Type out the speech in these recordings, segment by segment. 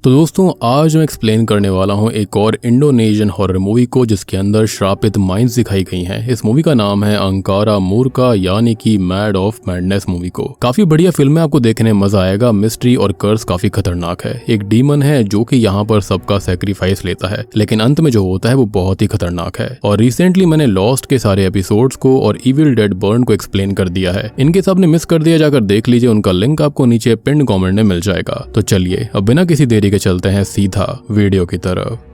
तो दोस्तों आज मैं एक्सप्लेन करने वाला हूँ एक और इंडोनेशियन हॉरर मूवी को जिसके अंदर श्रापित माइंड्स दिखाई गई हैं। इस मूवी का नाम है अंकारा मूर्खा यानी कि मैड ऑफ मैडनेस मूवी को। काफी बढ़िया फिल्म है, आपको देखने में मजा आएगा। मिस्ट्री और कर्स काफी खतरनाक है। एक डीमन है जो कि यहाँ पर सबका सेक्रीफाइस लेता है, लेकिन अंत में जो होता है वो बहुत ही खतरनाक है। और रिसेंटली मैंने लॉस्ट के सारे एपिसोड्स को और इविल डेड बर्न को एक्सप्लेन कर दिया है। इनके सब ने मिस कर दिया, जाकर देख लीजिए, उनका लिंक आपको नीचे पिन कमेंट में मिल जाएगा। तो चलिए अब बिना किसी देरी के चलते हैं सीधा वीडियो की तरफ।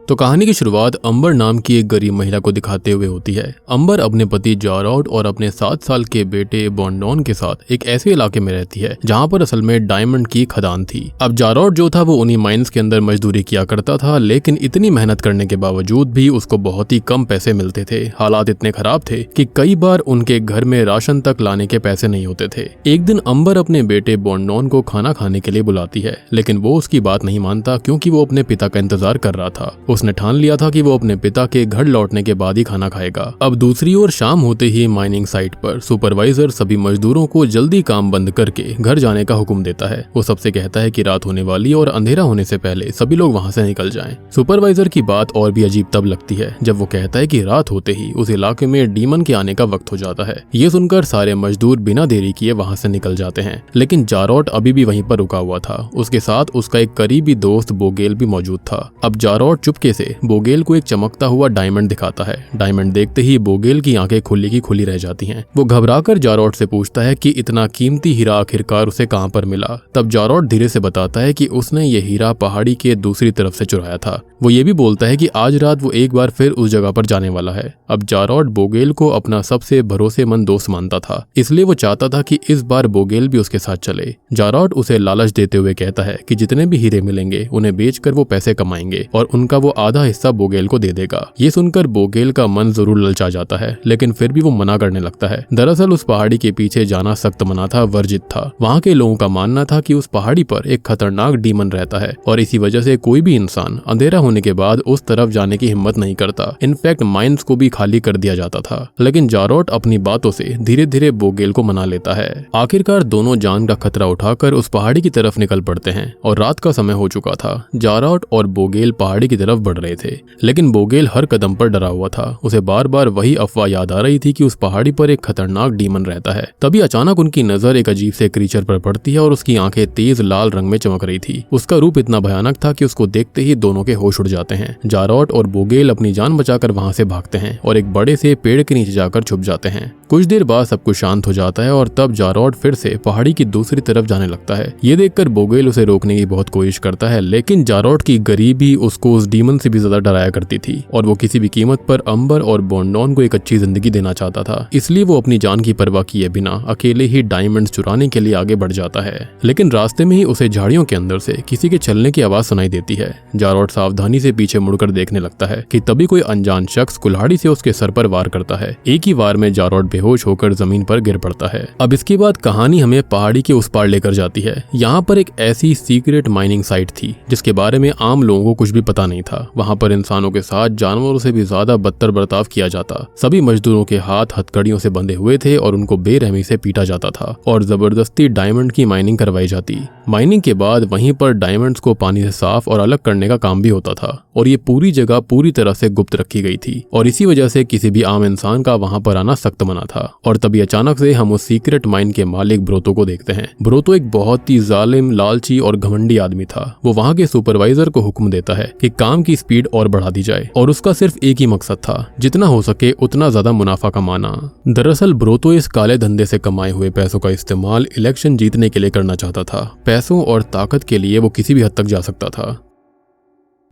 तो कहानी की शुरुआत अंबर नाम की एक गरीब महिला को दिखाते हुए होती है। अंबर अपने पति जारॉड और अपने 7 साल के बेटे बॉन्डॉन के साथ एक ऐसे इलाके में रहती है जहां पर असल में डायमंड की खदान थी। अब जारॉड जो था वो उन्हीं माइंस के अंदर मजदूरी किया करता था, लेकिन इतनी मेहनत करने के बावजूद भी उसको बहुत ही कम पैसे मिलते थे। हालात इतने खराब थे कि कई बार उनके घर में राशन तक लाने के पैसे नहीं होते थे। एक दिन अंबर अपने बेटे बॉन्डॉन को खाना खाने के लिए बुलाती है, लेकिन वो उसकी बात नहीं मानता क्योंकि वो अपने पिता का इंतजार कर रहा था। उसने ठान लिया था कि वो अपने पिता के घर लौटने के बाद ही खाना खाएगा। अब दूसरी ओर शाम होते ही माइनिंग साइट पर सुपरवाइजर सभी मजदूरों को जल्दी काम बंद करके घर जाने का हुक्म देता है। वो सबसे कहता है कि रात होने वाली है और अंधेरा होने से पहले सभी लोग वहां से निकल जाएं। सुपरवाइजर की बात और भी अजीब तब लगती है जब वो कहता है कि रात होते ही उस इलाके में डीमन के आने का वक्त हो जाता है। ये सुनकर सारे मजदूर बिना देरी किए वहां से निकल जाते हैं, लेकिन जारॉड अभी भी वहीं पर रुका हुआ था। उसके साथ उसका एक करीबी दोस्त बोगेल भी मौजूद था। अब जारॉड चुपके से बोगेल को एक चमकता हुआ डायमंड दिखाता है। डायमंड देखते ही बोगेल की आंखें खुली की खुली रह जाती हैं। वो घबराकर जारॉड से पूछता है कि इतना कीमती हीरा आखिरकार उसे कहां पर मिला। तब जारॉड धीरे से बताता है कि उसने ये हीरा पहाड़ी के दूसरी तरफ से चुराया था। वो ये भी बोलता है कि आज रात वो एक बार फिर उस जगह पर जाने वाला है। अब जारॉड बोगेल को अपना सबसे भरोसेमंद दोस्त मानता था, इसलिए वो चाहता था कि इस बार बोगेल भी उसके साथ चले। जारॉड उसे लालच देते हुए कहता है कि जितने भी हीरे मिलेंगे उन्हें बेचकर वो पैसे कमाएंगे और उनका वो आधा हिस्सा बोगेल को दे देगा। ये सुनकर बोगेल का मन जरूर ललचा जाता है, लेकिन फिर भी वो मना करने लगता है। दरअसल उस पहाड़ी के पीछे जाना सख्त मना था, वर्जित था। वहाँ के लोगों का मानना था कि उस पहाड़ी पर एक खतरनाक डीमन रहता है और इसी वजह से कोई भी इंसान अंधेरा होने के बाद उस तरफ जाने की हिम्मत नहीं करता। इनफैक्ट माइंस को भी खाली कर दिया जाता था, लेकिन जारॉड अपनी बातों से धीरे धीरे बोगेल को मना लेता है। आखिरकार दोनों जान का खतरा उठाकर उस पहाड़ी की तरफ निकल पड़ते हैं और रात का समय हो चुका था। जारॉड और बोगेल पहाड़ी की तरफ बढ़ रहे थे, लेकिन बोगेल हर कदम पर डरा हुआ था। उसे बार बार वही अफवाह याद आ रही थी कि उस पहाड़ी पर एक खतरनाक डीमन रहता है। तभी अचानक उनकी नजर एक अजीब से क्रीचर पर पड़ती है और उसकी आंखें तेज लाल रंग में चमक रही थी। उसका रूप इतना भयानक था कि उसको देखते ही दोनों के होश उड़ जाते हैं। जारॉड और बोगेल अपनी जान बचाकर वहां से भागते हैं और एक बड़े से पेड़ के नीचे जाकर छुप जाते हैं। कुछ देर बाद सब कुछ शांत हो जाता है और तब जारॉड फिर से पहाड़ी की दूसरी तरफ जाने लगता है। ये देखकर बोगेल उसे रोकने की बहुत कोशिश करता है, लेकिन जारॉड की गरीबी उसको उस डीमन से भी ज्यादा डराया करती थी और वो किसी भी कीमत पर अंबर और बॉन्डॉन को एक अच्छी जिंदगी देना चाहता था। इसलिए वो अपनी जान की परवाह किए बिना अकेले ही डायमंड्स चुराने के लिए आगे बढ़ जाता है। लेकिन रास्ते में ही उसे झाड़ियों के अंदर से किसी के चलने की आवाज सुनाई देती है। जारॉड सावधानी से पीछे मुड़कर देखने लगता है कि तभी कोई अनजान शख्स कुल्हाड़ी से उसके सर पर वार करता है। एक ही वार में जारॉड बेहोश होकर जमीन पर गिर पड़ता है। अब इसके बाद कहानी हमें पहाड़ी के उस पार लेकर जाती है। यहाँ पर एक ऐसी सीक्रेट माइनिंग साइट थी जिसके बारे में आम लोगों को कुछ भी पता नहीं था। वहाँ पर इंसानों के साथ जानवरों से भी ज्यादा बदतर बर्ताव किया जाता। सभी मजदूरों के हाथ हथकड़ियों से बंधे हुए थे और उनको बेरहमी से पीटा जाता था और जबरदस्ती डायमंड की माइनिंग करवाई जाती। माइनिंग के बाद वहीं पर डायमंड्स को पानी से साफ और अलग करने का काम भी होता था और ये पूरी जगह पूरी तरह से गुप्त रखी गई थी और इसी वजह से किसी भी आम इंसान का वहां पर आना सख्त मना था। और तभी अचानक से हम उस सीक्रेट माइन के मालिक ब्रोतो को देखते हैं। ब्रोतो एक बहुत ही जालिम, लालची और घमंडी आदमी था। वो वहां के सुपरवाइजर को हुक्म देता है कि काम की स्पीड और बढ़ा दी जाए और उसका सिर्फ एक ही मकसद था, जितना हो सके उतना ज्यादा मुनाफा कमाना। दरअसल ब्रोतो इस काले धंधे से कमाए हुए पैसों का इस्तेमाल इलेक्शन जीतने के लिए करना चाहता था। पैसों और ताकत के लिए वो किसी भी हद तक जा सकता था।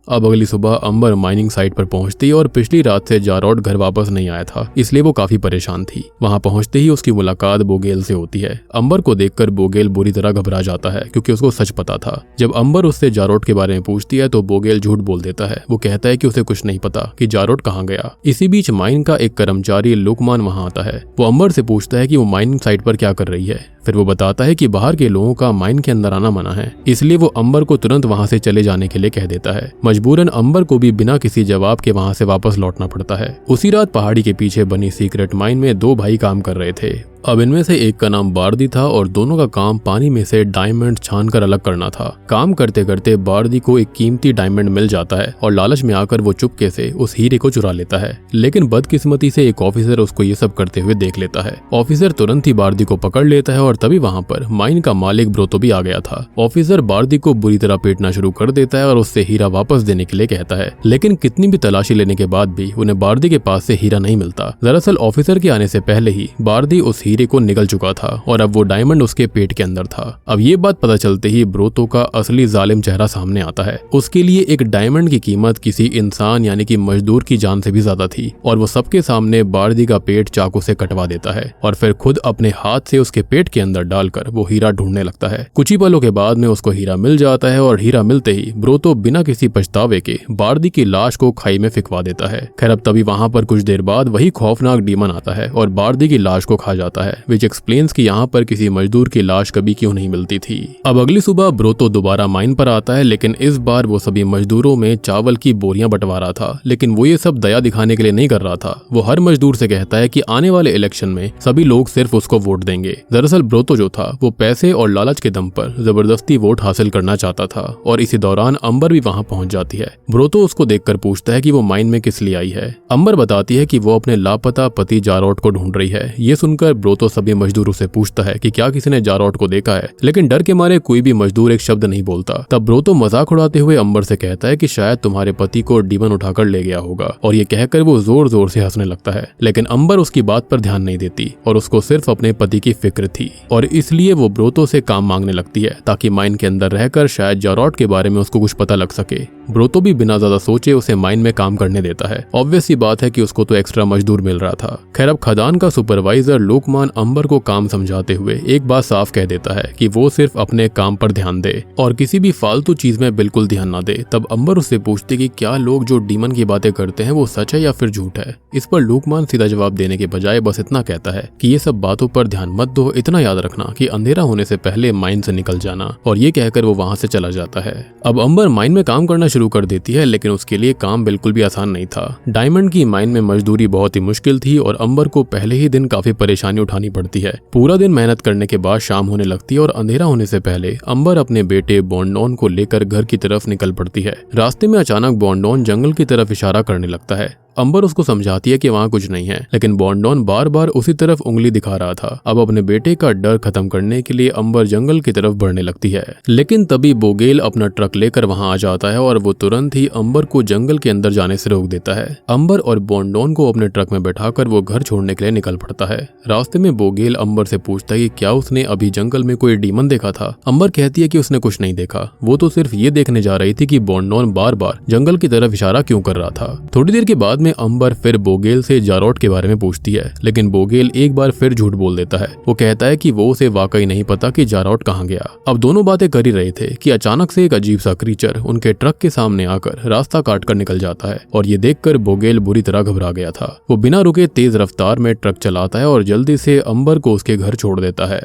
अब अगली सुबह अंबर माइनिंग साइट पर पहुंचती और पिछली रात से जारॉड घर वापस नहीं आया था, इसलिए वो काफी परेशान थी। वहां पहुंचते ही उसकी मुलाकात बोगेल से होती है। अंबर को देखकर बोगेल बुरी तरह घबरा जाता है क्योंकि उसको सच पता था। जब अंबर उससे जारॉड के बारे में पूछती है तो बोगेल झूठ बोल देता है। वो कहता है कि उसे कुछ नहीं पता कि जारॉड कहाँ गया। इसी बीच माइन का एक कर्मचारी लुकमान वहां आता है। वो अंबर से पूछता है कि वो माइनिंग साइट पर क्या कर रही है। फिर वो बताता है कि बाहर के लोगों का माइन के अंदर आना मना है, इसलिए वो अंबर को तुरंत वहां से चले जाने के लिए कह देता है। मजबूरन अंबर को भी बिना किसी जवाब के वहां से वापस लौटना पड़ता है। उसी रात पहाड़ी के पीछे बनी सीक्रेट माइन में 2 भाई काम कर रहे थे। अब इनमें से एक का नाम बार्दी था और दोनों का काम पानी में से डायमंड छानकर अलग करना था। काम करते करते बार्दी को एक कीमती डायमंड मिल जाता है और लालच में आकर वो चुपके से उस हीरे को चुरा लेता है, लेकिन बदकिस्मती से एक ऑफिसर उसको ये सब करते हुए देख लेता है। ऑफिसर तुरंत ही बार्दी को पकड़ लेता है और तभी वहाँ पर माइन का मालिक ब्रोतो भी आ गया था। ऑफिसर बार्दी को बुरी तरह पीटना शुरू कर देता है और उससे हीरा वापस देने के लिए कहता है, लेकिन कितनी भी तलाशी लेने के बाद भी उन्हें बार्दी के पास से हीरा नहीं मिलता। दरअसल ऑफिसर के आने से पहले ही बार्दी उस हीरे को निगल चुका था और अब वो डायमंड उसके पेट के अंदर था। अब ये बात पता चलते ही ब्रोतो का असली जालिम चेहरा सामने आता है। उसके लिए एक डायमंड की कीमत किसी इंसान यानी कि मजदूर की जान से भी ज्यादा थी और वो सबके सामने बार्दी का पेट चाकू से कटवा देता है और फिर खुद अपने हाथ से उसके पेट के अंदर डालकर वो हीरा ढूंढने लगता है। कुछ ही पलों के बाद में उसको हीरा मिल जाता है और हीरा मिलते ही ब्रोतो बिना किसी पछतावे के बार्दी की लाश को खाई में फिकवा देता है। खैर अब तभी वहाँ पर कुछ देर बाद वही खौफनाक डीमन आता है और बार्दी की लाश को खा जाता है, विच एक्सप्लेन्स कि यहाँ पर किसी मजदूर की लाश कभी क्यों नहीं मिलती थी। अब अगली सुबह ब्रोतो दोबारा माइन पर आता है, लेकिन इस बार वो सभी मजदूरों में चावल की बोरियां बंटवा रहा था। लेकिन वो ये सब दया दिखाने के लिए नहीं कर रहा था। वो हर मजदूर से कहता है कि आने वाले इलेक्शन में सभी लोग सिर्फ उसको वोट देंगे। दरअसल ब्रोतो जो था वो पैसे और लालच के दम पर जबरदस्ती वोट हासिल करना चाहता था और इसी दौरान अंबर भी वहाँ पहुँच जाती है। ब्रोतो उसको देखकर पूछता है कि वो माइन में किस लिए आई है। अंबर बताती है कि वो अपने लापता पति जारोट को ढूंढ रही है। ये सुनकर ब्रोतो सभी मजदूरों से पूछता है कि क्या किसी ने जारोट को देखा है, लेकिन डर के मारे कोई भी मजदूर एक शब्द नहीं बोलता। तब ब्रोतो मजाक उड़ाते हुए अंबर से कहता है कि शायद तुम्हारे पति को डीमन उठाकर ले गया होगा और ये कहकर वो जोर जोर से हंसने लगता है, लेकिन अंबर उसकी बात पर ध्यान नहीं देती और उसको सिर्फ अपने पति की फिक्र थी और इसलिए वो ब्रोतो से काम मांगने लगती है ताकि माइन के अंदर रहकर शायद जारोट के बारे में उसको कुछ पता लग सके। ब्रोतो भी बिना ज्यादा सोचे उसे माइन में काम करने देता है। ऑब्वियस सी बात है कि उसको तो एक्स्ट्रा मजदूर मिल रहा था। खैर अब खदान का सुपरवाइजर लोकमान अंबर को काम समझाते हुए एक बात साफ कह देता है कि वो सिर्फ अपने काम पर ध्यान दे और किसी भी फालतू चीज में बिल्कुल ध्यान ना दे। तब अंबर उससे पूछती कि क्या लोग जो डीमन की बातें करते हैं वो सच है या फिर झूठ है। इस पर लोकमान सीधा जवाब देने के बजाय बस इतना कहता है कि ये सब बातों पर ध्यान मत दो, इतना याद रखना कि अंधेरा होने से पहले माइन से निकल जाना, और ये कहकर वो वहां से चला जाता है। अब अंबर माइन में काम करना शुरू कर देती है, लेकिन उसके लिए काम बिल्कुल भी आसान नहीं था। डायमंड की माइन में मजदूरी बहुत ही मुश्किल थी और अंबर को पहले ही दिन काफी परेशानी उठानी पड़ती है। पूरा दिन मेहनत करने के बाद शाम होने लगती है और अंधेरा होने से पहले अंबर अपने बेटे बॉन्डोन को लेकर घर की तरफ निकल पड़ती है। रास्ते में अचानक बॉन्डोन जंगल की तरफ इशारा करने लगता है। अंबर उसको समझाती है कि वहाँ कुछ नहीं है, लेकिन बॉन्डोन बार बार उसी तरफ उंगली दिखा रहा था। अब अपने बेटे का डर खत्म करने के लिए अंबर जंगल की तरफ बढ़ने लगती है, लेकिन तभी बोगेल अपना ट्रक लेकर वहाँ आ जाता है और वो तुरंत ही अंबर को जंगल के अंदर जाने से रोक देता है। अंबर और बॉन्डोन को अपने ट्रक में बैठाकर वो घर छोड़ने के लिए निकल पड़ता है। रास्ते में बोगेल अंबर से पूछता है कि क्या उसने अभी जंगल में कोई डीमन देखा था। अंबर कहती है कि उसने कुछ नहीं देखा, वो तो सिर्फ ये देखने जा रही थी कि बॉन्डोन बार बार जंगल की तरफ इशारा क्यों कर रहा था। थोड़ी देर के बाद में अंबर फिर बोगेल से जारोट के बारे में पूछती है, लेकिन बोगेल एक बार फिर झूठ बोल देता है। वो कहता है कि वो उसे वाकई नहीं पता कि जारोट कहाँ गया। अब दोनों बातें कर ही रहे थे कि अचानक से एक अजीब सा क्रीचर उनके ट्रक के सामने आकर रास्ता काट कर निकल जाता है और ये देखकर बोगेल बुरी तरह घबरा गया था। वो बिना रुके तेज रफ्तार में ट्रक चलाता है और जल्दी से अंबर को उसके घर छोड़ देता है।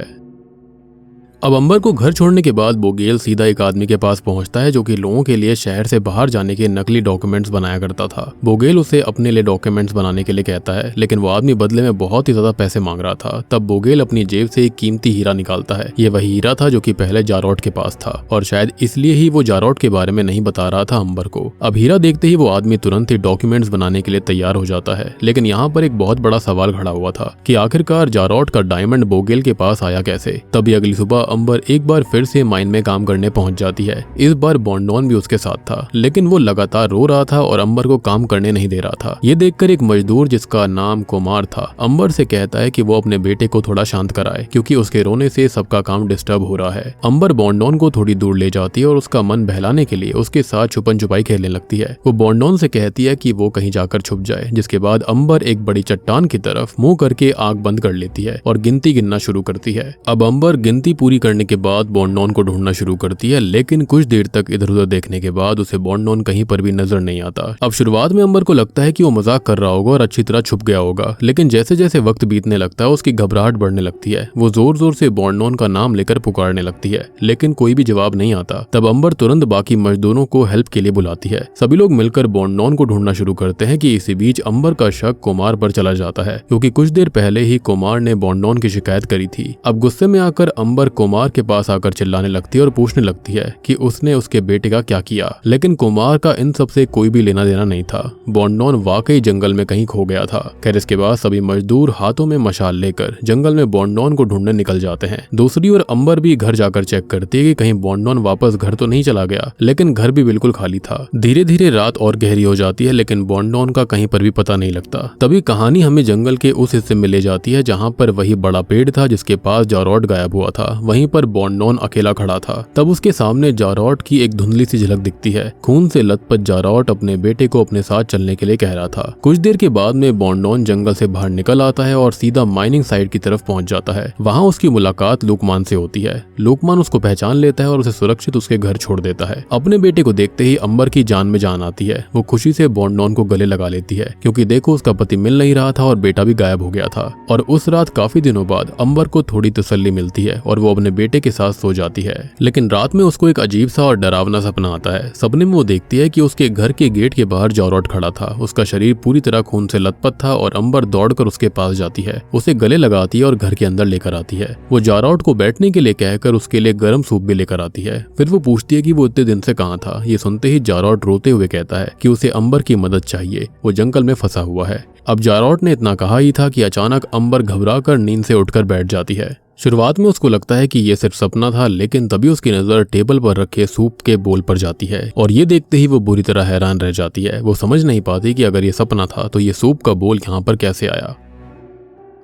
अब अंबर को घर छोड़ने के बाद बोगेल सीधा एक आदमी के पास पहुंचता है जो कि लोगों के लिए शहर से बाहर जाने के नकली डॉक्यूमेंट्स बनाया करता था। बोगेल उसे अपने लिए डॉक्यूमेंट्स बनाने के लिए कहता है, लेकिन वो आदमी बदले में बहुत ही ज्यादा पैसे मांग रहा था। तब बोगेल अपनी जेब से एक कीमती हीरा निकालता है। ये वही हीरा था जो कि पहले जारोट के पास था और शायद इसलिए ही वो जारोट के बारे में नहीं बता रहा था अंबर को। अब हीरा देखते ही वो आदमी तुरंत ही डॉक्यूमेंट्स बनाने के लिए तैयार हो जाता है, लेकिन यहाँ पर एक बहुत बड़ा सवाल खड़ा हुआ था कि आखिरकार जारोट का डायमंड बोगेल के पास आया कैसे। तभी अगली सुबह अंबर एक बार फिर से माइन में काम करने पहुंच जाती है। इस बार बॉन्डोन भी उसके साथ था, लेकिन वो लगातार रो रहा था और अंबर को काम करने नहीं दे रहा था। ये देखकर एक मजदूर जिसका नाम कुमार था अंबर से कहता है कि वो अपने बेटे को थोड़ा शांत कराए, क्योंकि उसके रोने से सबका काम डिस्टर्ब हो रहा है। अंबर बॉन्डोन को थोड़ी दूर ले जाती है और उसका मन बहलाने के लिए उसके साथ छुपन छुपाई खेलने लगती है। वो बॉन्डोन से कहती है कि वो कहीं जाकर छुप जाए, जिसके बाद अंबर एक बड़ी चट्टान की तरफ मुंह करके आंख बंद कर लेती है और गिनती गिनना शुरू करती है। अब अंबर गिनती पूरी पूरी करने के बाद बॉन्डोन को ढूंढना शुरू करती है, लेकिन कुछ देर तक इधर उधर देखने के बाद उसे बॉन्डोन कहीं पर भी नजर नहीं आता। अब शुरुआत में अंबर को लगता है कि वो मजाक कर रहा होगा और अच्छी तरह छुप गया होगा, लेकिन जैसे जैसे वक्त बीतने लगता है उसकी घबराहट बढ़ने लगती है। वो जोर जोर से बॉन्डोन का नाम लेकर पुकारने लगती है, लेकिन कोई भी जवाब नहीं आता। तब अंबर तुरंत बाकी मजदूरों को हेल्प के लिए बुलाती है। सभी लोग मिलकर बॉन्डोन को ढूंढना शुरू करते हैं कि इसी बीच अंबर का शक कुमार पर चला जाता है, क्योंकि कुछ देर पहले ही कुमार ने बॉन्डोन की शिकायत करी थी। अब गुस्से में आकर अंबर कुमार के पास आकर चिल्लाने लगती है और पूछने लगती है कि उसने उसके बेटे का क्या किया, लेकिन कुमार का इन सब से कोई भी लेना देना नहीं था। बॉन्डोन वाकई जंगल में कहीं खो गया था। खैर इसके बाद सभी मजदूर हाथों में मशाल लेकर जंगल में बॉन्डोन को ढूंढने निकल जाते हैं। दूसरी ओर अंबर भी घर जाकर चेक करती है कि कहीं बॉन्डोन वापस घर तो नहीं चला गया, लेकिन घर भी बिल्कुल खाली था। धीरे धीरे रात और गहरी हो जाती है, लेकिन बॉन्डोन का कहीं पर भी पता नहीं लगता। तभी कहानी हमें जंगल के उस हिस्से में ले जाती है जहाँ पर वही बड़ा पेड़ था जिसके पास जारॉट गायब हुआ था। वहीं पर बॉन्डोन अकेला खड़ा था। तब उसके सामने जारॉट की एक धुंधली सी झलक दिखती है। खून से लथपथ जारॉट अपने बेटे को अपने साथ चलने के लिए कह रहा था। कुछ देर के बाद में बॉन्डोन जंगल से बाहर निकल आता है और सीधा माइनिंग साइट की तरफ पहुंच जाता है। वहां उसकी मुलाकात लुकमान से होती है। लुकमान उसको पहचान लेता है और उसे सुरक्षित उसके घर छोड़ देता है। अपने बेटे को देखते ही अंबर की जान में जान आती है। वो खुशी से बॉन्डोन को गले लगा लेती है, क्योंकि देखो उसका पति मिल नहीं रहा था और बेटा भी गायब हो गया था। और उस रात काफी दिनों बाद अंबर को थोड़ी तसल्ली मिलती है और वो अपने बेटे के साथ सो जाती है। लेकिन रात में उसको एक अजीब सा और डरावना सपना आता है। सपने में वो देखती है कि उसके घर के गेट के बाहर जारॉट खड़ा था। उसका शरीर पूरी तरह खून से लथपथ था और अंबर दौड़कर उसके पास जाती है, उसे गले लगाती है और घर के अंदर लेकर आती है। वो जारॉट को बैठने के लिए कहकर उसके लिए गर्म सूप भी लेकर आती है। फिर वो पूछती है कि वो इतने दिन से कहाँ था। ये सुनते ही जारॉट रोते हुए कहता है कि उसे अंबर की मदद चाहिए, वो जंगल में फंसा हुआ है। अब जारॉट ने इतना कहा ही था कि अचानक अंबर घबराकर नींद से उठकर बैठ जाती है। शुरुआत में उसको लगता है कि ये सिर्फ सपना था, लेकिन तभी उसकी नजर टेबल पर रखे सूप के बोल पर जाती है और ये देखते ही वो बुरी तरह हैरान रह जाती है। वो समझ नहीं पाती कि अगर ये सपना था तो ये सूप का बोल यहाँ पर कैसे आया।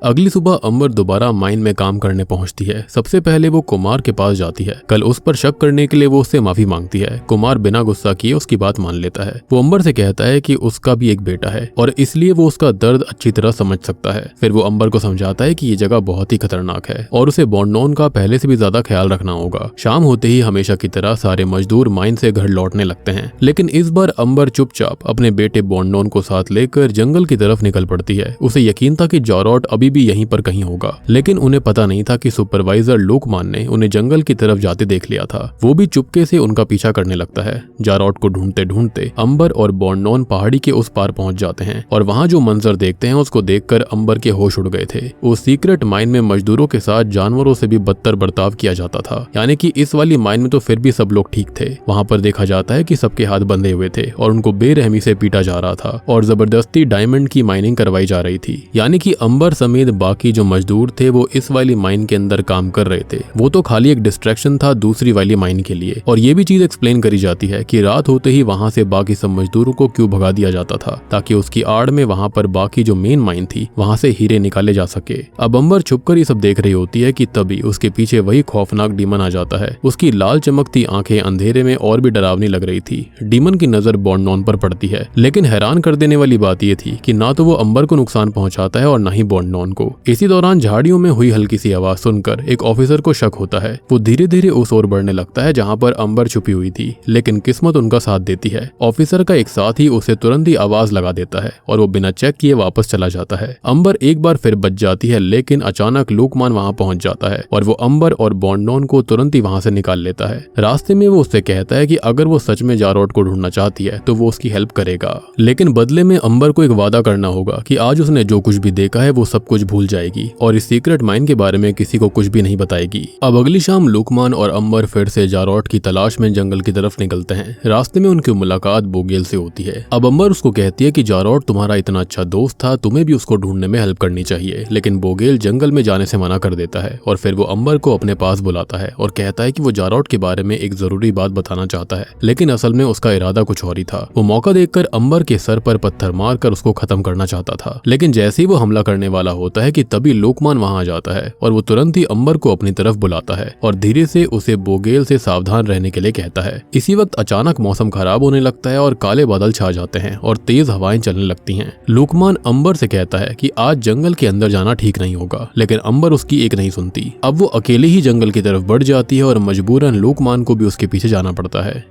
अगली सुबह अंबर दोबारा माइन में काम करने पहुंचती है। सबसे पहले वो कुमार के पास जाती है। कल उस पर शक करने के लिए वो उससे माफी मांगती है। कुमार बिना गुस्सा किए उसकी बात मान लेता है। वो अंबर से कहता है कि उसका भी एक बेटा है और इसलिए वो उसका दर्द अच्छी तरह समझ सकता है। फिर वो अंबर को समझाता है कि ये जगह बहुत ही खतरनाक है और उसे बॉन्डोन का पहले से भी ज्यादा ख्याल रखना होगा। शाम होते ही हमेशा की तरह सारे मजदूर माइन से घर लौटने लगते हैं, लेकिन इस बार अंबर चुपचाप अपने बेटे बॉन्डोन को साथ लेकर जंगल की तरफ निकल पड़ती है। उसे यकीन था कि जारॉट अभी भी यहीं पर कहीं होगा, लेकिन उन्हें पता नहीं था कि सुपरवाइजर लुकमान ने उन्हें जंगल की तरफ जाते देख लिया था। वो भी चुपके से उनका पीछा करने लगता है। जारॉट को ढूंढते ढूंढते अंबर और बॉन्डोन पहाड़ी के उस पार पहुंच जाते हैं और वहां जो मंजर देखते हैं उसको देखकर अंबर के होश उड़ गए थे। उस सीक्रेट माइन में मजदूरों के साथ जानवरों से भी बदतर बर्ताव किया जाता था, यानी कि इस वाली माइन में तो फिर भी सब लोग ठीक थे। वहां पर देखा जाता है कि सबके हाथ बंधे हुए थे और उनको बेरहमी से पीटा जा रहा था और जबरदस्ती डायमंड की माइनिंग करवाई जा रही थी। यानी कि अंबर समेत बाकी जो मजदूर थे वो इस वाली माइन के अंदर काम कर रहे थे। वो तो खाली एक डिस्ट्रैक्शन था दूसरी वाली माइन के लिए। और ये भी चीज एक्सप्लेन करी जाती है कि रात होते ही वहां से बाकी सब मजदूरों को क्यों भगा दिया जाता था, ताकि उसकी आड़ में वहां पर बाकी जो मेन माइन थी वहां से हीरे निकाले जा सके। अब अंबर छुपकर ये सब देख रही होती है कि तभी उसके पीछे वही खौफनाक डीमन आ जाता है। उसकी लाल चमकती आंखें अंधेरे में और भी डरावनी लग रही थी। डीमन की नजर बॉन्डोन पर पड़ती है, लेकिन हैरान कर देने वाली बात ये थी कि ना तो वो अंबर को नुकसान पहुंचाता है और ना ही बॉन्डोन को। इसी दौरान झाड़ियों में हुई हल्की सी आवाज सुनकर एक ऑफिसर को शक होता है। वो धीरे धीरे उस ओर बढ़ने लगता है जहां पर अंबर छुपी हुई थी, लेकिन किस्मत उनका साथ देती है। ऑफिसर का एक साथी उसे तुरंत ही आवाज लगा देता है और वो बिना चेक किए वापस चला जाता है। अंबर एक बार फिर बच जाती है, लेकिन अचानक लुकमान वहां पहुंच जाता है और वो अंबर और बॉन्डोन को तुरंत ही वहां से निकाल लेता है। रास्ते में वो उससे कहता है कि अगर वो सच में जारॉट को ढूंढना चाहती है तो वो उसकी हेल्प करेगा, लेकिन बदले में अंबर को एक वादा करना होगा कि आज उसने जो कुछ भी देखा है वो सब कुछ भूल जाएगी और इस सीक्रेट माइन के बारे में किसी को कुछ भी नहीं बताएगी। अब अगली शाम लुकमान और अंबर फिर से जारॉट की तलाश में जंगल की तरफ निकलते हैं। रास्ते में उनकी मुलाकात बोगेल से होती है। अब अंबर उसको कहती है कि जारॉट तुम्हारा इतना अच्छा दोस्त था, तुम्हें भी उसको ढूंढने में हेल्प करनी चाहिए, लेकिन बोगेल जंगल में जाने से मना कर देता है और फिर वो अंबर को अपने पास बुलाता है और कहता है कि वो जारॉट के बारे में एक जरूरी बात बताना चाहता है, लेकिन असल में उसका इरादा कुछ और ही था। वो मौका देखकर अंबर के सर पर पत्थर मारकर उसको खत्म करना चाहता था, लेकिन जैसे ही वो हमला करने वाला होता है कि तभी लोकमान वहां आ जाता है और वो तुरंत ही अंबर को अपनी तरफ बुलाता है और धीरे से उसे बोगेल से सावधान रहने के लिए कहता है। इसी वक्त अचानक मौसम खराब होने लगता है और काले बादल छा जाते हैं और तेज हवाएं चलने लगती हैं। लोकमान अंबर से कहता है कि आज जंगल के अंदर जाना ठीक नहीं होगा, लेकिन अंबर उसकी एक नहीं सुनती। अब वो अकेले ही जंगल की तरफ बढ़ जाती है और मजबूरन लोकमान को भी उसके पीछे जाना पड़ता है।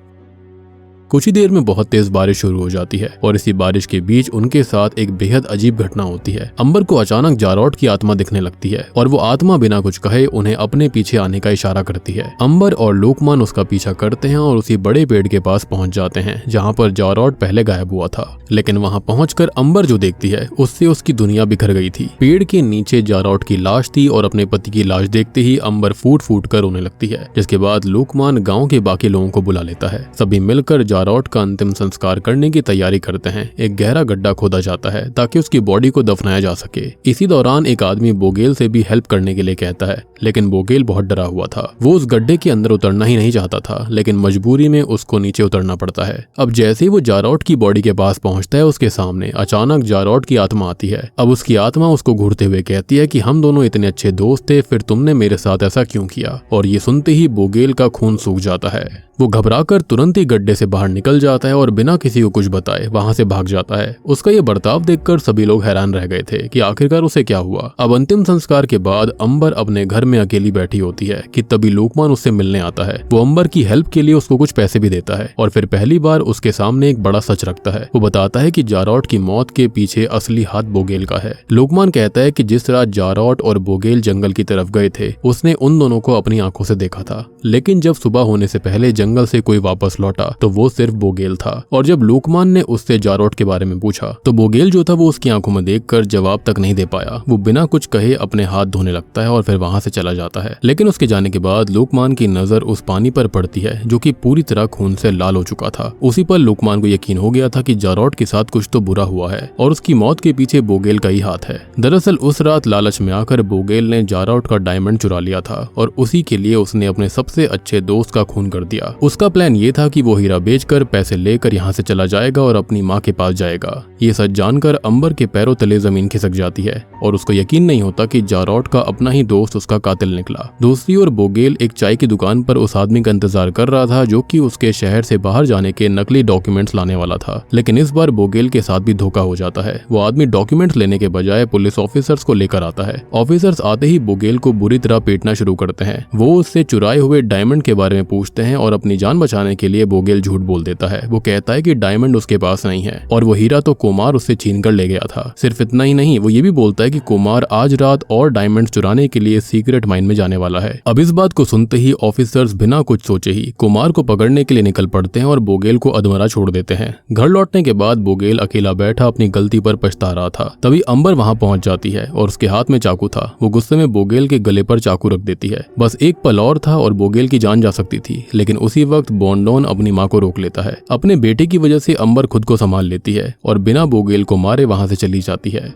कुछ ही देर में बहुत तेज बारिश शुरू हो जाती है और इसी बारिश के बीच उनके साथ एक बेहद अजीब घटना होती है। अंबर को अचानक जारॉट की आत्मा दिखने लगती है और वो आत्मा बिना कुछ कहे उन्हें अपने पीछे आने का इशारा करती है। अंबर और लोकमान उसका पीछा करते हैं और उसी बड़े पेड़ के पास पहुंच जाते हैं जहां पर जारॉट पहले गायब हुआ था। लेकिन वहां पहुंचकर अंबर जो देखती है उससे उसकी दुनिया बिखर गई थी। पेड़ के नीचे जारॉट की लाश थी और अपने पति की लाश देखते ही अंबर फूट फूट कर रोने लगती है, जिसके बाद लोकमान गाँव के बाकी लोगों को बुला लेता है। सभी मिलकर जारॉट का अंतिम संस्कार करने की तैयारी करते हैं। एक गहरा गड्ढा खोदा जाता है ताकि उसकी बॉडी को दफनाया जा सके। इसी दौरान एक आदमी बोगेल से भी हेल्प करने के लिए कहता है, लेकिन बोगेल बहुत डरा हुआ था। वो उस गड्ढे के अंदर उतरना ही नहीं चाहता था, लेकिन मजबूरी में उसको नीचे उतरना पड़ता है। अब जैसे ही वो जारॉट की बॉडी के पास पहुंचता है, उसके सामने अचानक जारॉट की आत्मा आती है। अब उसकी आत्मा उसको घूरते हुए कहती है कि हम दोनों इतने अच्छे दोस्त थे, फिर तुमने मेरे साथ ऐसा क्यों किया। और ये सुनते ही बोगेल का खून सूख जाता है। वो घबराकर तुरंत ही गड्ढे से बाहर निकल जाता है और बिना किसी को कुछ बताए वहां से भाग जाता है। उसका ये बर्ताव देखकर सभी लोग हैरान रह गए थे कि आखिरकार उसे क्या हुआ। अब अंतिम संस्कार के बाद अंबर अपने घर में अकेली बैठी होती है कि तभी लोकमान उससे मिलने आता है। वो अंबर की हेल्प के लिए उसको कुछ पैसे भी देता है और फिर पहली बार उसके सामने एक बड़ा सच रखता है। वो बताता है कि जारॉट की मौत के पीछे असली हाथ बोगेल का है। लोकमान कहता है कि जिस रात जारॉट और बोगेल जंगल की तरफ गए थे, उसने उन दोनों को अपनी आंखों से देखा था, लेकिन जब सुबह होने से पहले जंगल से कोई वापस लौटा तो वो सिर्फ बोगेल था। और जब लोकमान ने उससे जारॉट के बारे में पूछा तो बोगेल जो था वो उसकी आंखों में देखकर जवाब तक नहीं दे पाया। वो बिना कुछ कहे अपने हाथ धोने लगता है और फिर वहां से चला जाता है। लेकिन उसके जाने के बाद लोकमान की नजर उस पानी पर पड़ती है जो कि पूरी तरह खून से लाल हो चुका था। उसी पर लोकमान को यकीन हो गया था कि जारॉट के साथ कुछ तो बुरा हुआ है और उसकी मौत के पीछे बोगेल का ही हाथ है। दरअसल उस रात लालच में आकर बोगेल ने जारॉट का डायमंड चुरा लिया था और उसी के लिए उसने अपने सबसे अच्छे दोस्त का खून कर दिया। उसका प्लान ये था कि वो हीरा बेचकर पैसे लेकर यहाँ से चला जाएगा और अपनी माँ के पास जाएगा। ये सच जानकर अंबर के पैरों तले जमीन खिसक जाती है और उसको यकीन नहीं होता कि जारॉट का अपना ही दोस्त उसका कातिल निकला। दूसरी ओर बोगेल एक चाय की दुकान पर उस आदमी का इंतजार कर रहा था जो कि उसके शहर से बाहर जाने के नकली डॉक्यूमेंट्स लाने वाला था। लेकिन इस बार बोगेल के साथ भी धोखा हो जाता है। वो आदमी डॉक्यूमेंट्स लेने के बजाय पुलिस ऑफिसर्स को लेकर आता है। ऑफिसर्स आते ही बोगेल को बुरी तरह पीटना शुरू करते हैं। वो उससे चुराए हुए डायमंड के बारे में पूछते हैं और अपनी जान बचाने के लिए बोगेल झूठ बोल देता है। वो कहता है कि डायमंड उसके पास नहीं है और वो हीरा तो कुमार उससे छीन कर ले गया था। सिर्फ इतना ही नहीं, वो ये भी बोलता है कि कुमार आज रात और डायमंड चुराने के लिए सीक्रेट माइन में जाने वाला है। अब इस बात को सुनते ही ऑफिसर्स बिना कुछ सोचे ही कुमार को पकड़ने के लिए निकल पड़ते हैं और बोगेल को अधमरा छोड़ देते हैं। घर लौटने के बाद बोगेल अकेला बैठा अपनी गलती पर पछता रहा था। तभी अंबर वहां पहुंच जाती है और उसके हाथ में चाकू था। वो गुस्से में बोगेल के गले पर चाकू रख देती है। बस एक पल और था और बोगेल की जान जा सकती थी, लेकिन उसी वक्त बॉन्डोन अपनी माँ को रोक लेता है। अपने बेटे की वजह से अंबर खुद को संभाल लेती है और बिना बोगेल को मारे वहां से चली जाती है।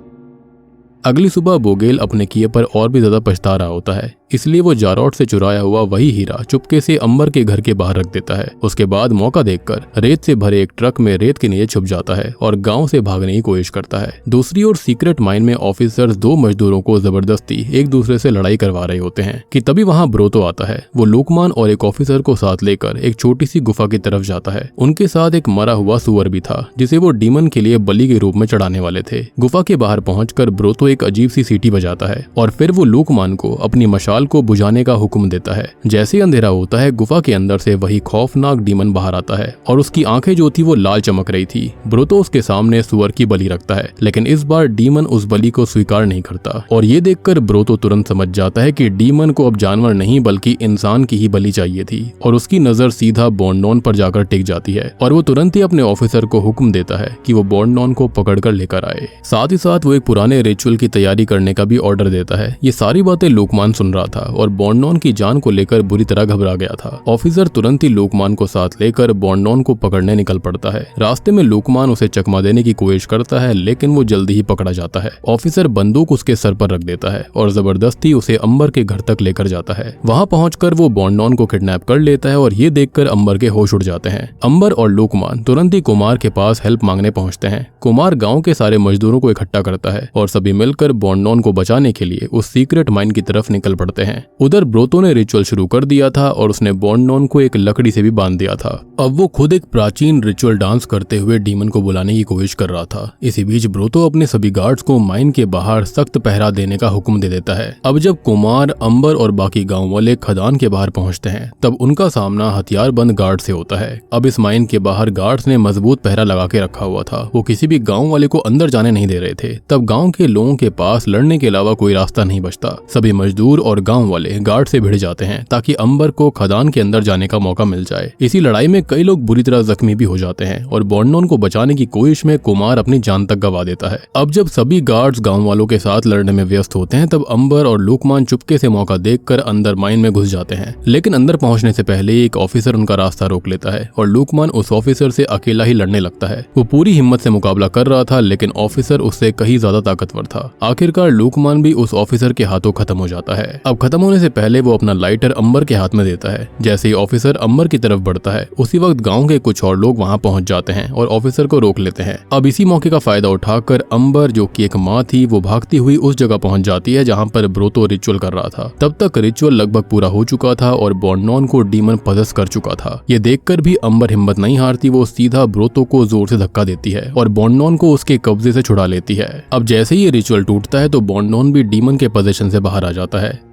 अगली सुबह बोगेल अपने किए पर और भी ज्यादा पछता रहा होता है, इसलिए वो जारॉट से चुराया हुआ वही हीरा चुपके से अंबर के घर के बाहर रख देता है। उसके बाद मौका देखकर रेत से भरे एक ट्रक में रेत के नीचे छुप जाता है और गांव से भागने की कोशिश करता है। दूसरी ओर सीक्रेट माइन में ऑफिसर्स दो मजदूरों को जबरदस्ती एक दूसरे से लड़ाई करवा रहे होते हैं कि तभी वहां ब्रोतो आता है। वो लोकमान और एक ऑफिसर को साथ लेकर एक छोटी सी गुफा की तरफ जाता है। उनके साथ एक मरा हुआ सुअर भी था जिसे वो डीमन के लिए बलि के रूप में चढ़ाने वाले थे। गुफा के बाहर पहुंचकर ब्रोतो एक अजीब सी सीटी बजाता है और फिर वो लोकमान को अपनी मशाल को बुझाने का हुक्म देता है। जैसे ही अंधेरा होता है, गुफा के अंदर से वही खौफनाक डीमन बाहर आता है और उसकी आंखें जो थी वो लाल चमक रही थी। ब्रोतो उसके सामने सुअर की बलि रखता है, लेकिन इस बार डीमन उस बलि को स्वीकार नहीं करता और ये देखकर ब्रोतो तुरंत समझ जाता है कि डीमन को अब जानवर नहीं बल्कि इंसान की ही बलि चाहिए थी और उसकी नजर सीधा बॉन्डोन पर जाकर टिक जाती है और वो तुरंत ही अपने ऑफिसर को हुक्म देता है कि वो बॉन्डोन को पकड़कर लेकर आए। साथ ही साथ वो एक पुराने रिचुअल की तैयारी करने का भी ऑर्डर देता है। ये सारी बातें लोकमान सुन रहा था और बॉन्डोन की जान को लेकर बुरी तरह घबरा गया था। ऑफिसर तुरंत ही लोकमान को साथ लेकर बॉन्डोन को पकड़ने निकल पड़ता है। रास्ते में लोकमान उसे चकमा देने की कोशिश करता है, लेकिन वो जल्दी ही पकड़ा जाता है। ऑफिसर बंदूक उसके सर पर रख देता है और जबरदस्ती उसे अंबर के घर तक लेकर जाता है। वहां पहुंचकर वो बॉन्डोन को किडनैप कर लेता है और ये देखकर अंबर के होश उड़ जाते हैं। अंबर और लोकमान तुरंत ही कुमार के पास हेल्प मांगने पहुंचते हैं। कुमार गाँव के सारे मजदूरों को इकट्ठा करता है और सभी मिलकर बॉन्डोन को बचाने के लिए उस सीक्रेट माइन की तरफ निकल पड़ते हैं। उधर ब्रोतो ने रिचुअल शुरू कर दिया था और उसने बॉन्डोन को एक लकड़ी से भी बांध दिया था। अब वो खुद एक प्राचीन रिचुअल डांस करते हुए डीमन को बुलाने की कोशिश कर रहा था। इसी बीच ब्रोतो अपने सभी गार्ड्स को माइन के बाहर सख्त पहरा देने का हुक्म दे देता है। अब जब कुमार, अंबर और बाकी गांव वाले खदान के बाहर पहुंचते हैं तब उनका सामना हथियारबंद गार्ड से होता है। अब इस माइन के बाहर गार्ड्स ने मजबूत पहरा लगा के रखा हुआ था। वो किसी भी गांव वाले को अंदर जाने नहीं दे रहे थे। तब गांव के लोगों के पास लड़ने के अलावा कोई रास्ता नहीं बचता। सभी मजदूर और गांव वाले गार्ड से भिड़ जाते हैं ताकि अंबर को खदान के अंदर जाने का मौका मिल जाए। इसी लड़ाई में कई लोग बुरी तरह जख्मी भी हो जाते हैं और बॉन्डोन को बचाने की कोशिश में कुमार अपनी जान तक गंवा देता है। अब जब सभी गार्ड्स गांव वालों के साथ लड़ने में व्यस्त होते हैं तब अंबर और लूकमान चुपके से मौका देखकर अंदर माइन में घुस जाते हैं। लेकिन अंदर पहुंचने से पहले एक ऑफिसर उनका रास्ता रोक लेता है और लूकमान उस ऑफिसर से अकेला ही लड़ने लगता है। वो पूरी हिम्मत से मुकाबला कर रहा था लेकिन ऑफिसर उससे कहीं ज्यादा ताकतवर था। आखिरकार लूकमान भी उस ऑफिसर के हाथों खत्म हो जाता है। अब खत्म होने से पहले वो अपना लाइटर अंबर के हाथ में देता है। जैसे ही ऑफिसर अंबर की तरफ बढ़ता है उसी वक्त गांव के कुछ और लोग वहां पहुंच जाते हैं और ऑफिसर को रोक लेते हैं। अब इसी मौके का फायदा उठाकर अंबर, जो कि एक माँ थी, वो भागती हुई उस जगह पहुंच जाती है जहां पर ब्रोतो रिचुअल कर रहा था। तब तक रिचुअल लगभग पूरा हो चुका था और बॉन्डोन को डीमन पजेस कर चुका था। ये देखकर भी अंबर हिम्मत नहीं हारती। वो सीधा ब्रोतो को जोर से धक्का देती है और बॉन्डोन को उसके कब्जे से छुड़ा लेती है। अब जैसे ही ये रिचुअल टूटता है तो बॉन्डोन भी डीमन के पोजीशन से बाहर आ जाता है।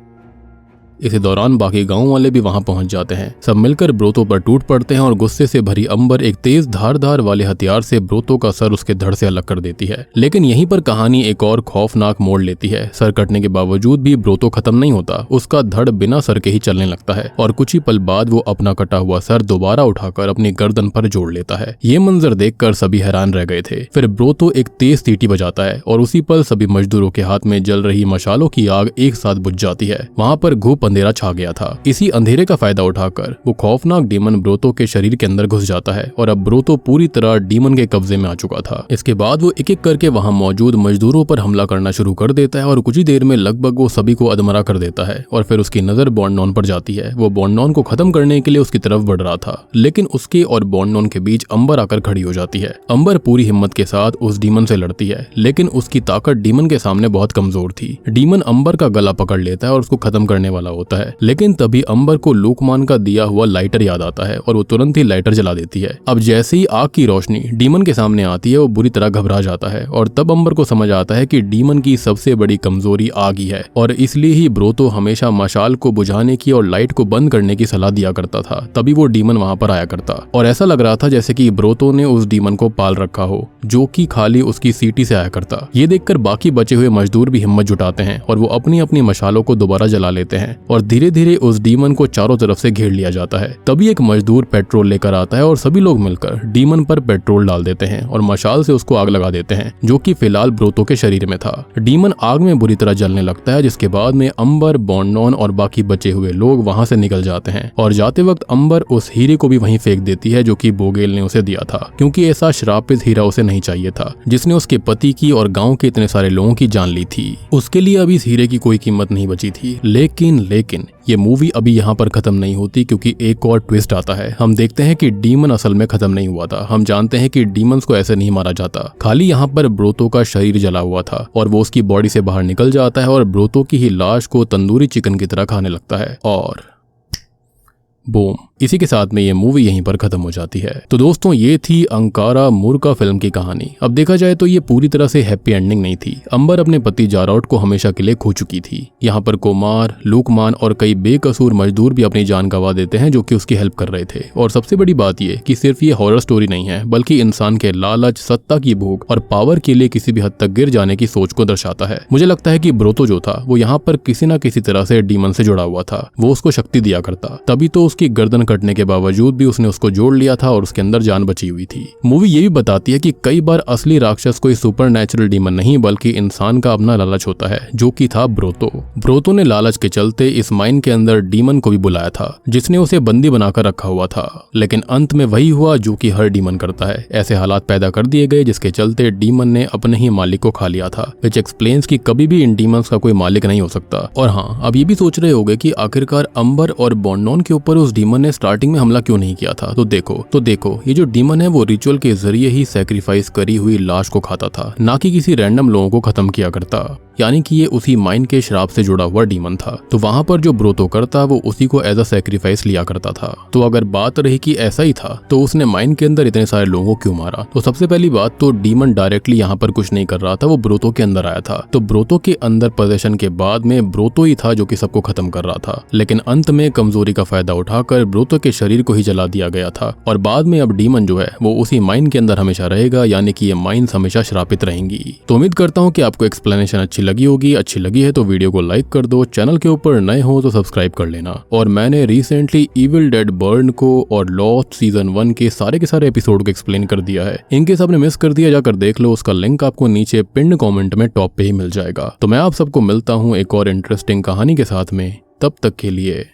इसी दौरान बाकी गांव वाले भी वहां पहुंच जाते हैं। सब मिलकर ब्रोतो पर टूट पड़ते हैं और गुस्से से भरी अंबर एक तेज धारदार वाले हथियार से ब्रोतो का सर उसके धड़ से अलग कर देती है। लेकिन यहीं पर कहानी एक और खौफनाक मोड़ लेती है। सर कटने के बावजूद भी ब्रोतो खत्म नहीं होता। उसका धड़ बिना सर के ही चलने लगता है और कुछ ही पल बाद वो अपना कटा हुआ सर दोबारा उठाकर अपनी गर्दन पर जोड़ लेता है। ये मंजर देखकर सभी हैरान रह गए थे। फिर ब्रोतो एक तेज सीटी बजाता है और उसी पल सभी मजदूरों के हाथ में जल रही मशालों की आग एक साथ बुझ जाती है। वहां पर घूप अंधेरा छा गया था। इसी अंधेरे का फायदा उठाकर वो खौफनाक डीमन ब्रोतो के शरीर के अंदर घुस जाता है और अब ब्रोतो पूरी तरह डीमन के कब्जे में आ चुका था। इसके बाद वो एक एक करके वहां मौजूद मजदूरों पर हमला करना शुरू कर देता है और कुछ ही देर में लगभग वो सभी को अधमरा कर देता है। और फिर उसकी नजर बॉन्डोन पर जाती है। वो बॉन्डोन को खत्म करने के लिए उसकी तरफ बढ़ रहा था लेकिन उसके और बॉन्डोन के बीच अंबर आकर खड़ी हो जाती है। अंबर पूरी हिम्मत के साथ उस डीमन से लड़ती है लेकिन उसकी ताकत डीमन के सामने बहुत कमजोर थी। डीमन अंबर का गला पकड़ लेता है और उसको खत्म करने वाला होता है लेकिन तभी अंबर को लूकमान का दिया हुआ लाइटर याद आता है और वो तुरंत ही लाइटर जला देती है। अब जैसे ही आग की रोशनी डीमन के सामने आती है वो बुरी तरह घबरा जाता है और तब अंबर को समझ आता है कि डीमन की सबसे बड़ी कमजोरी आग ही है और इसलिए ही ब्रोतो हमेशा मशाल को बुझाने की और लाइट को बंद करने की सलाह दिया करता था। तभी वो डीमन वहां पर आया करता और ऐसा लग रहा था जैसे कि ब्रोतो ने उस डीमन को पाल रखा हो जो कि खाली उसकी सीटी से आया करता। ये देखकर बाकी बचे हुए मजदूर भी हिम्मत जुटाते हैं और वो अपनी अपनी मशालों को दोबारा जला लेते हैं और धीरे धीरे उस डीमन को चारों तरफ से घेर लिया जाता है। तभी एक मजदूर पेट्रोल लेकर आता है और सभी लोग मिलकर डीमन पर पेट्रोल डाल देते हैं और मशाल से उसको आग लगा देते हैं जो कि फिलहाल ब्रोतो के शरीर में था। डीमन आग में बुरी तरह जलने लगता है जिसके बाद में अंबर, बॉन्डोन और बाकी बचे हुए लोग वहां से निकल जाते हैं और जाते वक्त अंबर उस हीरे को भी वहीं फेंक देती है जो कि बोगेल ने उसे दिया था क्योंकि ऐसा श्रापित हीरा उसे नहीं चाहिए था जिसने उसके पति की और गाँव के इतने सारे लोगों की जान ली थी। उसके लिए अब इस हीरे की कोई कीमत नहीं बची थी। लेकिन ये मूवी अभी यहाँ पर खत्म नहीं होती क्योंकि एक और ट्विस्ट आता है। हम देखते हैं कि डीमन असल में खत्म नहीं हुआ था। हम जानते हैं कि डीमंस को ऐसे नहीं मारा जाता। खाली यहाँ पर ब्रोतो का शरीर जला हुआ था और वो उसकी बॉडी से बाहर निकल जाता है और ब्रोतो की ही लाश को तंदूरी चिकन की तरह खाने लगता है और बूम, इसी के साथ में ये मूवी यहीं पर खत्म हो जाती है। तो दोस्तों ये थी अंकारा मूर्खा फिल्म की कहानी। अब देखा जाए तो ये पूरी तरह से हैप्पी एंडिंग नहीं थी। अंबर अपने पति जारॉट को हमेशा के लिए खो चुकी थी। यहाँ पर कुमार, लूकमान और कई बेकसूर मजदूर भी अपनी जान गंवा देते हैं जो कि उसकी हेल्प कर रहे थे। और सबसे बड़ी बात ये कि सिर्फ ये हॉरर स्टोरी नहीं है बल्कि इंसान के लालच, सत्ता की भूख और पावर के लिए किसी भी हद तक गिर जाने की सोच को दर्शाता है। मुझे लगता है कि ब्रोतो जो था वो यहाँ पर किसी न किसी तरह से डीमन से जुड़ा हुआ था। वो उसको शक्ति दिया करता, तभी तो उसकी गर्दन कटने के बावजूद भी उसने उसको जोड़ लिया था और उसके अंदर जान बची हुई थी। मूवी ये भी बताती है कि कई बार असली राक्षस कोई सुपरनैचुरल डीमन नहीं बल्कि इंसान का अपना लालच होता है जो कि था ब्रोतो। ब्रोतो ने लालच के चलते इस माइन के अंदर डीमन को भी बुलाया था जिसने उसे बंदी बनाकर रखा हुआ था। लेकिन अंत में वही हुआ जो कि हर डीमन करता है। ऐसे हालात पैदा कर दिए गए जिसके चलते डीमन ने अपने ही मालिक को खा लिया था, विच एक्सप्लेन्स कि कभी भी इन डीमंस का कोई मालिक नहीं हो सकता। और हाँ, अब ये भी सोच रहे होंगे कि आखिरकार अंबर और बॉन्डोन के ऊपर उस डीमन ने स्टार्टिंग में हमला क्यों नहीं किया था? तो देखो ये जो डीमन है वो रिचुअल के जरिए ही सैक्रिफाइस करी हुई लाश को खाता था, ना कि किसी रैंडम लोगों को खत्म किया करता। यानी कि ये उसी माइन के श्राप से जुड़ा हुआ डीमन था। तो वहां पर जो ब्रोतो करता वो उसी को एज अ सैक्रिफाइस लिया करता था। तो अगर बात रही कि ऐसा ही था तो उसने माइन के अंदर इतने सारे लोगों को क्यों मारा? तो सबसे पहली बात तो डीमन डायरेक्टली यहाँ पर कुछ नहीं कर रहा था, वो ब्रोतो के अंदर आया था। तो ब्रोतो के अंदर पोजेशन के बाद में ब्रोतो ही था जो कि सबको खत्म कर रहा था, लेकिन अंत में कमजोरी का फायदा उठाकर ब्रोतो के शरीर को ही जला दिया गया था। और बाद में अब डीमन जो है वो उसी माइन के अंदर हमेशा रहेगा, यानी कि ये माइंस हमेशा श्रापित रहेंगी। तो उम्मीद करता हूँ कि आपको एक्सप्लेनेशन अच्छी लगी होगी। अच्छी लगी है तो वीडियो को लाइक कर दो, चैनल के ऊपर नए हो तो सब्सक्राइब कर लेना। और मैंने रिसेंटली इविल डेड बर्न को और लॉस्ट सीजन 1 के सारे एपिसोड को एक्सप्लेन कर दिया है। इनकेस आपने मिस कर दिया जाकर देख लो, उसका लिंक आपको नीचे पिन्ड कमेंट में टॉप पे ही मिल जाएगा। तो मैं आप सबको मिलता हूँ एक और इंटरेस्टिंग कहानी के साथ में, तब तक के लिए